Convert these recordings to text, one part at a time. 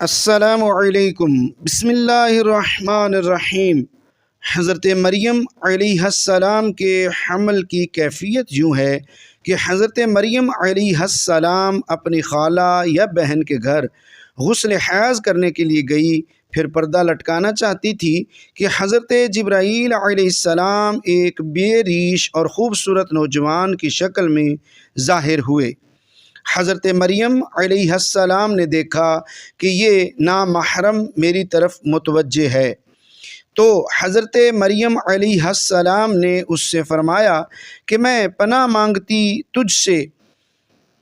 السلام علیکم۔ بسم اللہ الرحمن الرحیم۔ حضرت مریم علیہ السلام کے حمل کی کیفیت یوں ہے کہ حضرت مریم علیہ السلام اپنی خالہ یا بہن کے گھر غسل حیض کرنے کے لیے گئی، پھر پردہ لٹکانا چاہتی تھی کہ حضرت جبرائیل علیہ السلام ایک بے ریش اور خوبصورت نوجوان کی شکل میں ظاہر ہوئے۔ حضرت مریم علیہ السلام نے دیکھا کہ یہ نامحرم میری طرف متوجہ ہے، تو حضرت مریم علیہ السلام نے اس سے فرمایا کہ میں پناہ مانگتی تجھ سے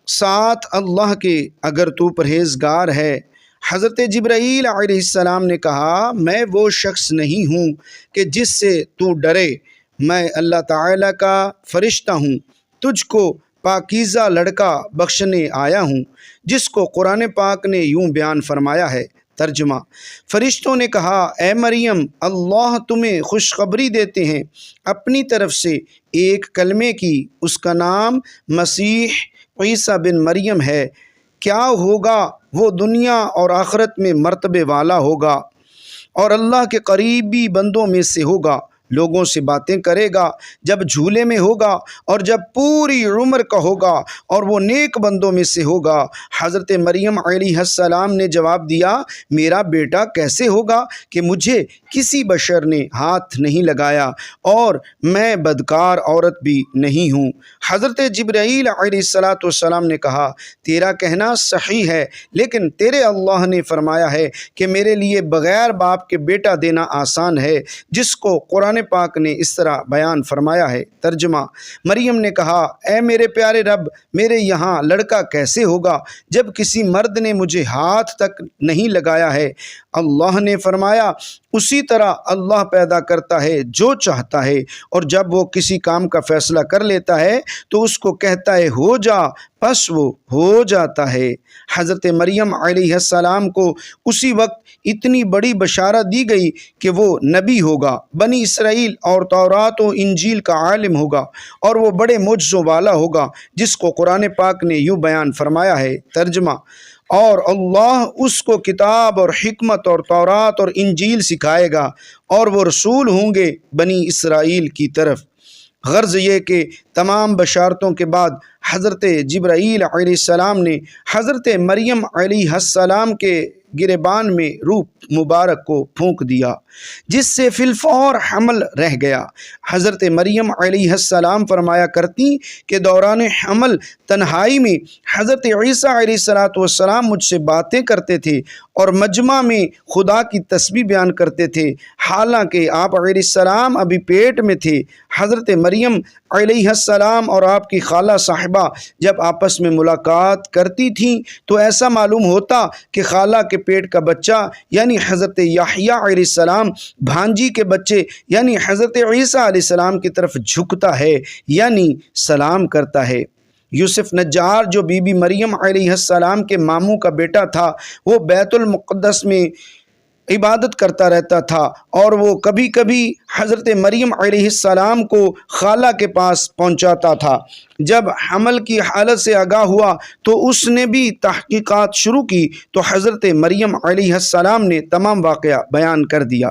ساتھ اللہ کے، اگر تو پرہیزگار ہے۔ حضرت جبرائیل علیہ السلام نے کہا میں وہ شخص نہیں ہوں کہ جس سے تو ڈرے، میں اللہ تعالیٰ کا فرشتہ ہوں، تجھ کو پاکیزہ لڑکا بخشنے آیا ہوں، جس کو قرآن پاک نے یوں بیان فرمایا ہے۔ ترجمہ: فرشتوں نے کہا اے مریم، اللہ تمہیں خوشخبری دیتے ہیں اپنی طرف سے ایک کلمے کی، اس کا نام مسیح عیسیٰ بن مریم ہے۔ کیا ہوگا؟ وہ دنیا اور آخرت میں مرتبے والا ہوگا اور اللہ کے قریبی بندوں میں سے ہوگا، لوگوں سے باتیں کرے گا جب جھولے میں ہوگا اور جب پوری عمر کا ہوگا، اور وہ نیک بندوں میں سے ہوگا۔ حضرت مریم علیہ السلام نے جواب دیا میرا بیٹا کیسے ہوگا کہ مجھے کسی بشر نے ہاتھ نہیں لگایا اور میں بدکار عورت بھی نہیں ہوں۔ حضرت جبرائیل علیہ السلام نے کہا تیرا کہنا صحیح ہے، لیکن تیرے اللہ نے فرمایا ہے کہ میرے لیے بغیر باپ کے بیٹا دینا آسان ہے، جس کو قرآن پاک نے اس طرح بیان فرمایا ہے۔ ترجمہ: مریم نے کہا اے میرے پیارے رب، میرے یہاں لڑکا کیسے ہوگا جب کسی مرد نے مجھے ہاتھ تک نہیں لگایا ہے؟ اللہ نے فرمایا اسی طرح اللہ پیدا کرتا ہے جو چاہتا ہے، اور جب وہ کسی کام کا فیصلہ کر لیتا ہے تو اس کو کہتا ہے ہو جا، پس وہ ہو جاتا ہے۔ حضرت مریم علیہ السلام کو اسی وقت اتنی بڑی بشارت دی گئی کہ وہ نبی ہوگا، بنی اسرائیل اور تورات و انجیل کا عالم ہوگا، اور وہ بڑے معجزوں والا ہوگا، جس کو قرآن پاک نے یوں بیان فرمایا ہے۔ ترجمہ: اور اللہ اس کو کتاب اور حکمت اور تورات اور انجیل سکھائے گا، اور وہ رسول ہوں گے بنی اسرائیل کی طرف۔ غرض یہ کہ تمام بشارتوں کے بعد حضرت جبرائیل علیہ السلام نے حضرت مریم علیہ السلام کے گریبان میں روح مبارک کو پھونک دیا، جس سے فی الفور حمل رہ گیا۔ حضرت مریم علیہ السلام فرمایا کرتی کہ دوران حمل تنہائی میں حضرت عیسیٰ علیہ السلام مجھ سے باتیں کرتے تھے اور مجمع میں خدا کی تسبیح بیان کرتے تھے، حالانکہ آپ علیہ السلام ابھی پیٹ میں تھے۔ حضرت مریم علیہ السلام اور آپ کی خالہ صاحبہ جب آپس میں ملاقات کرتی تھیں تو ایسا معلوم ہوتا کہ خالہ کے پیٹ کا بچہ یعنی حضرت یحییٰ علیہ السلام بھانجی کے بچے یعنی حضرت عیسیٰ علیہ السلام کی طرف جھکتا ہے، یعنی سلام کرتا ہے۔ یوسف نجار جو بی بی مریم علیہ السلام کے ماموں کا بیٹا تھا، وہ بیت المقدس میں عبادت کرتا رہتا تھا، اور وہ کبھی کبھی حضرت مریم علیہ السلام کو خالہ کے پاس پہنچاتا تھا۔ جب حمل کی حالت سے آگاہ ہوا تو اس نے بھی تحقیقات شروع کی، تو حضرت مریم علیہ السلام نے تمام واقعہ بیان کر دیا۔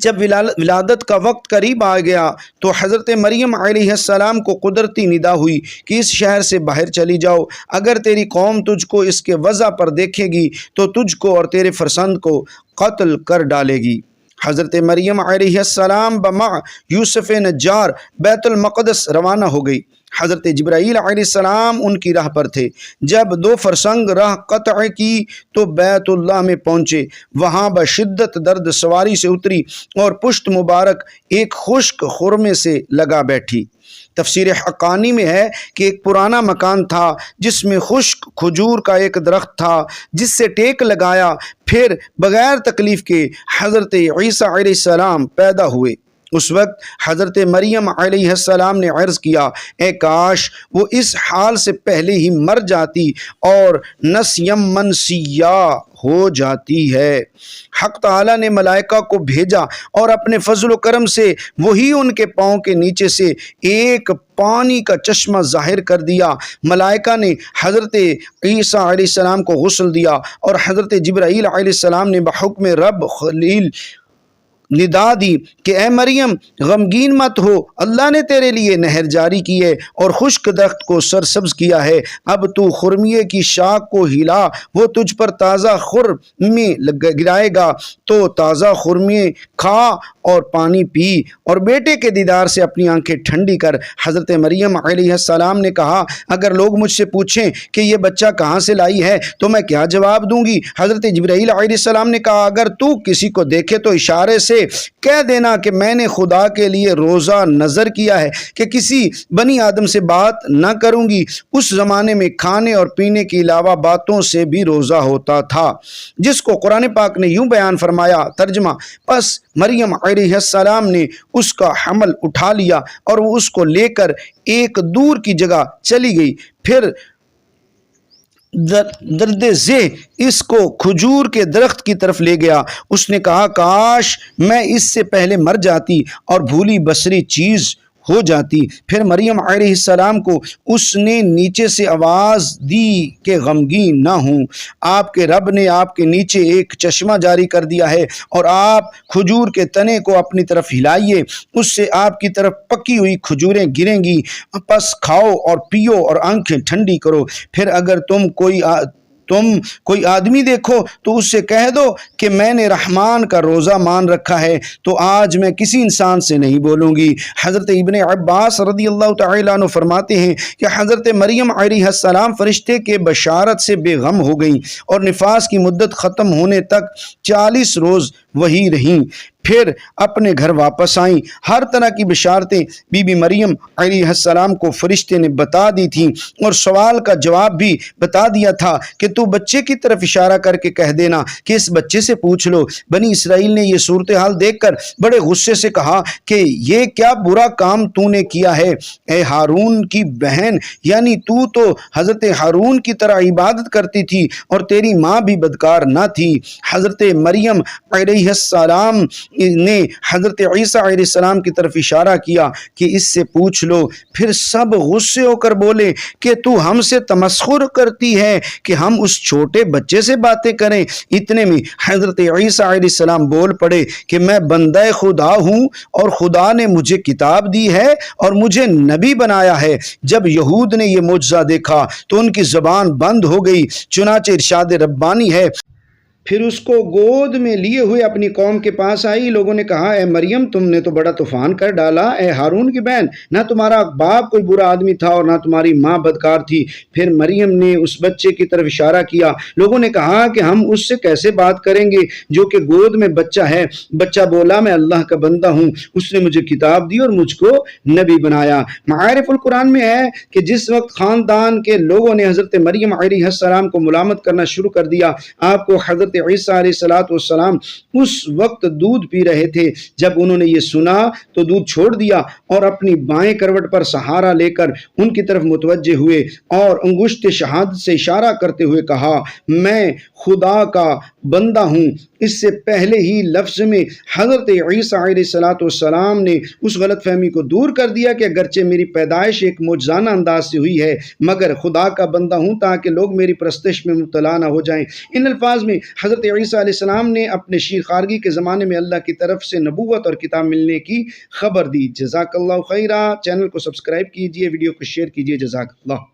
جب ولادت کا وقت قریب آ گیا تو حضرت مریم علیہ السلام کو قدرتی ندا ہوئی کہ اس شہر سے باہر چلی جاؤ، اگر تیری قوم تجھ کو اس کے وضع پر دیکھے گی تو تجھ کو اور تیرے فرزند کو قتل کر ڈالے گی۔ حضرت مریم علیہ السلام بمع یوسف نجار بیت المقدس روانہ ہو گئی۔ حضرت جبرائیل علیہ السلام ان کی راہ پر تھے۔ جب 2 فرسنگ راہ قطع کی تو بیت اللہ میں پہنچے، وہاں بشدت درد سواری سے اتری اور پشت مبارک ایک خشک خرمے سے لگا بیٹھی۔ تفسیر حقانی میں ہے کہ ایک پرانا مکان تھا جس میں خشک کھجور کا ایک درخت تھا، جس سے ٹیک لگایا پھر بغیر تکلیف کے حضرت عیسیٰ علیہ السلام پیدا ہوئے۔ اس وقت حضرت مریم علیہ السلام نے عرض کیا اے کاش وہ اس حال سے پہلے ہی مر جاتی اور نسیم منسیہ ہو جاتی ہے۔ حق تعالیٰ نے ملائکہ کو بھیجا اور اپنے فضل و کرم سے وہی ان کے پاؤں کے نیچے سے ایک پانی کا چشمہ ظاہر کر دیا۔ ملائکہ نے حضرت عیسیٰ علیہ السلام کو غسل دیا اور حضرت جبرائیل علیہ السلام نے بحکم رب خلیل ندا دی کہ اے مریم غمگین مت ہو، اللہ نے تیرے لیے نہر جاری کی ہے اور خشک درخت کو سرسبز کیا ہے، اب تو خرمیے کی شاخ کو ہلا، وہ تجھ پر تازہ خرمی گرائے گا، تو تازہ خرمی کھا اور پانی پی اور بیٹے کے دیدار سے اپنی آنکھیں ٹھنڈی کر۔ حضرت مریم علیہ السلام نے کہا اگر لوگ مجھ سے پوچھیں کہ یہ بچہ کہاں سے لائی ہے تو میں کیا جواب دوں گی؟ حضرت جبرائیل علیہ السلام نے کہا اگر تو کسی کو دیکھے تو اشارے سے کہہ دینا کہ میں نے خدا کے لیے روزہ نظر کیا ہے کہ کسی بنی آدم سے بات نہ کروں گی۔ اس زمانے میں کھانے اور پینے کے علاوہ باتوں سے بھی روزہ ہوتا تھا، جس کو قرآن پاک نے یوں بیان فرمایا۔ ترجمہ: پس مریم علیہ السلام نے اس کا حمل اٹھا لیا اور وہ اس کو لے کر ایک دور کی جگہ چلی گئی، پھر درد ذہ اس کو کھجور کے درخت کی طرف لے گیا۔ اس نے کہا کاش میں اس سے پہلے مر جاتی اور بھولی بسری چیز ہو جاتی۔ پھر مریم علیہ السلام کو اس نے نیچے سے آواز دی کہ غمگین نہ ہوں، آپ کے رب نے آپ کے نیچے ایک چشمہ جاری کر دیا ہے اور آپ کھجور کے تنے کو اپنی طرف ہلائیے، اس سے آپ کی طرف پکی ہوئی کھجوریں گریں گی، پس کھاؤ اور پیو اور آنکھیں ٹھنڈی کرو۔ پھر اگر تم کوئی آدمی دیکھو تو اس سے کہہ دو کہ میں نے رحمان کا روزہ مان رکھا ہے، تو آج میں کسی انسان سے نہیں بولوں گی۔ حضرت ابن عباس رضی اللہ تعالیٰ عنہ فرماتے ہیں کہ حضرت مریم علیہ السلام فرشتے کے بشارت سے بے غم ہو گئیں اور نفاس کی مدت ختم ہونے تک 40 روز وہی رہیں، پھر اپنے گھر واپس آئیں۔ ہر طرح کی بشارتیں بی بی مریم علیہ السلام کو فرشتے نے بتا دی تھیں اور سوال کا جواب بھی بتا دیا تھا کہ تو بچے کی طرف اشارہ کر کے کہہ دینا کہ اس بچے سے پوچھ لو۔ بنی اسرائیل نے یہ صورتحال دیکھ کر بڑے غصے سے کہا کہ یہ کیا برا کام تو نے کیا ہے؟ اے ہارون کی بہن، یعنی تو حضرت ہارون کی طرح عبادت کرتی تھی اور تیری ماں بھی بدکار نہ تھی۔ حضرت مریم علیہ السلام نے حضرت عیسیٰ علیہ السلام کی طرف اشارہ کیا کہ اس سے پوچھ لو۔ پھر سب غصے ہو کر بولے کہ تو ہم سے تمسخر کرتی ہے کہ ہم اس چھوٹے بچے سے باتیں کریں۔ اتنے میں حضرت عیسیٰ علیہ السلام بول پڑے کہ میں بندہ خدا ہوں اور خدا نے مجھے کتاب دی ہے اور مجھے نبی بنایا ہے۔ جب یہود نے یہ معجزہ دیکھا تو ان کی زبان بند ہو گئی، چنانچہ ارشاد ربانی ہے پھر اس کو گود میں لیے ہوئے اپنی قوم کے پاس آئی۔ لوگوں نے کہا اے مریم تم نے تو بڑا طوفان کر ڈالا، اے ہارون کی بہن، نہ تمہارا باپ کوئی برا آدمی تھا اور نہ تمہاری ماں بدکار تھی۔ پھر مریم نے اس بچے کی طرف اشارہ کیا۔ لوگوں نے کہا کہ ہم اس سے کیسے بات کریں گے جو کہ گود میں بچہ ہے؟ بچہ بولا میں اللہ کا بندہ ہوں، اس نے مجھے کتاب دی اور مجھ کو نبی بنایا۔ معارف القرآن میں ہے کہ جس وقت خاندان کے لوگوں نے حضرت مریم علیہ السلام کو ملامت کرنا شروع کر دیا، آپ کو حضرت عیسیٰ علیہ السلام اس وقت دودھ پی رہے تھے۔ جب انہوں نے یہ سنا تو دودھ چھوڑ دیا اور اپنی بائیں کروٹ پر سہارا لے کر ان کی طرف متوجہ ہوئے اور انگشت شہادت سے اشارہ کرتے ہوئے کہا میں خدا کا بندہ ہوں۔ اس سے پہلے ہی لفظ میں حضرت عیسیٰ علیہ السلام نے اس غلط فہمی کو دور کر دیا کہ اگرچہ میری پیدائش ایک معجزانہ انداز سے ہوئی ہے مگر خدا کا بندہ ہوں تاکہ لوگ میری پرستش میں مبتلا نہ ہو جائیں۔ ان الفاظ میں حضرت عیسیٰ علیہ السلام نے اپنے شیر خارگی کے زمانے میں اللہ کی طرف سے نبوت اور کتاب ملنے کی خبر دی۔ جزاک اللہ خیرہ۔ چینل کو سبسکرائب کیجئے، ویڈیو کو شیئر کیجئے۔ جزاک اللہ۔